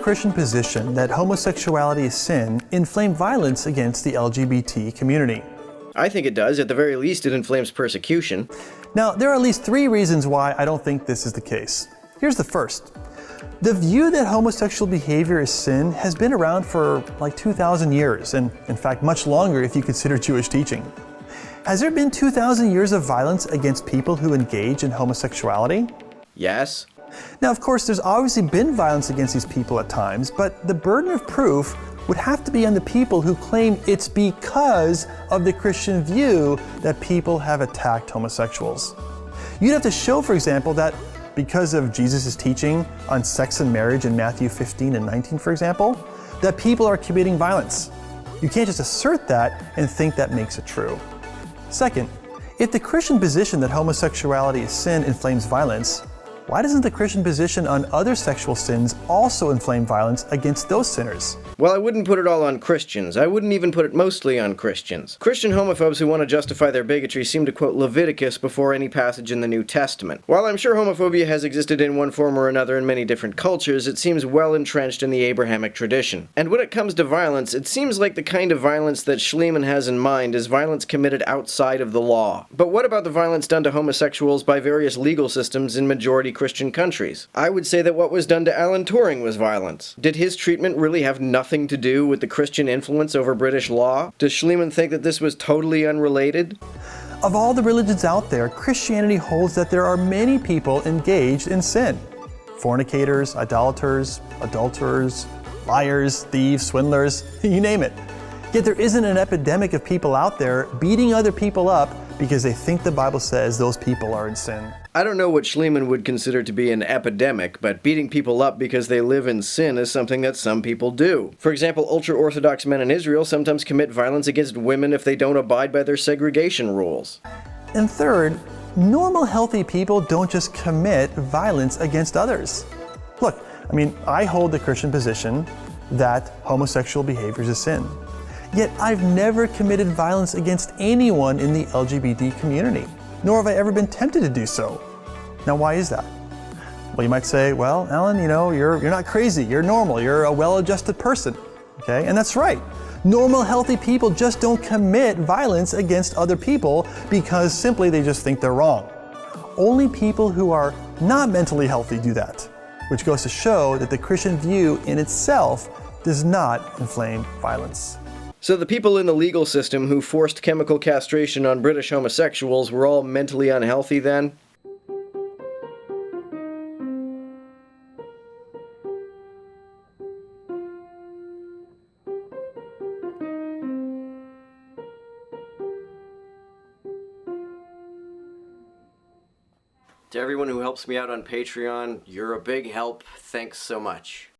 Christian position that homosexuality is sin inflame violence against the LGBT community? I think it does. At the very least, it inflames persecution. Now, there are at least 3 reasons why I don't think this is the case. Here's the first. The view that homosexual behavior is sin has been around for like 2,000 years, and in fact much longer if you consider Jewish teaching. Has there been 2,000 years of violence against people who engage in homosexuality? Yes. Now, of course, there's obviously been violence against these people at times, but the burden of proof would have to be on the people who claim it's because of the Christian view that people have attacked homosexuals. You'd have to show, for example, that because of Jesus' teaching on sex and marriage in Matthew 15 and 19, for example, that people are committing violence. You can't just assert that and think that makes it true. Second, if the Christian position that homosexuality is sin inflames violence, why doesn't the Christian position on other sexual sins also inflame violence against those sinners? Well, I wouldn't put it all on Christians. I wouldn't even put it mostly on Christians. Christian homophobes who want to justify their bigotry seem to quote Leviticus before any passage in the New Testament. While I'm sure homophobia has existed in one form or another in many different cultures, it seems well entrenched in the Abrahamic tradition. And when it comes to violence, it seems like the kind of violence that Schliemann has in mind is violence committed outside of the law. But what about the violence done to homosexuals by various legal systems in majority Christian countries? I would say that what was done to Alan Turing was violence. Did his treatment really have nothing to do with the Christian influence over British law? Does Schliemann think that this was totally unrelated? Of all the religions out there, Christianity holds that there are many people engaged in sin. Fornicators, idolaters, adulterers, liars, thieves, swindlers, you name it. Yet there isn't an epidemic of people out there beating other people up because they think the Bible says those people are in sin. I don't know what Schliemann would consider to be an epidemic, but beating people up because they live in sin is something that some people do. For example, ultra-orthodox men in Israel sometimes commit violence against women if they don't abide by their segregation rules. And third, normal healthy people don't just commit violence against others. Look, I hold the Christian position that homosexual behavior is a sin. Yet I've never committed violence against anyone in the LGBT community, nor have I ever been tempted to do so. Now, why is that? Well, you might say, well, Alan, you're not crazy, you're normal, you're a well-adjusted person, okay? And that's right. Normal, healthy people just don't commit violence against other people because simply they just think they're wrong. Only people who are not mentally healthy do that, which goes to show that the Christian view in itself does not inflame violence. So the people in the legal system who forced chemical castration on British homosexuals were all mentally unhealthy then? To everyone who helps me out on Patreon, you're a big help. Thanks so much.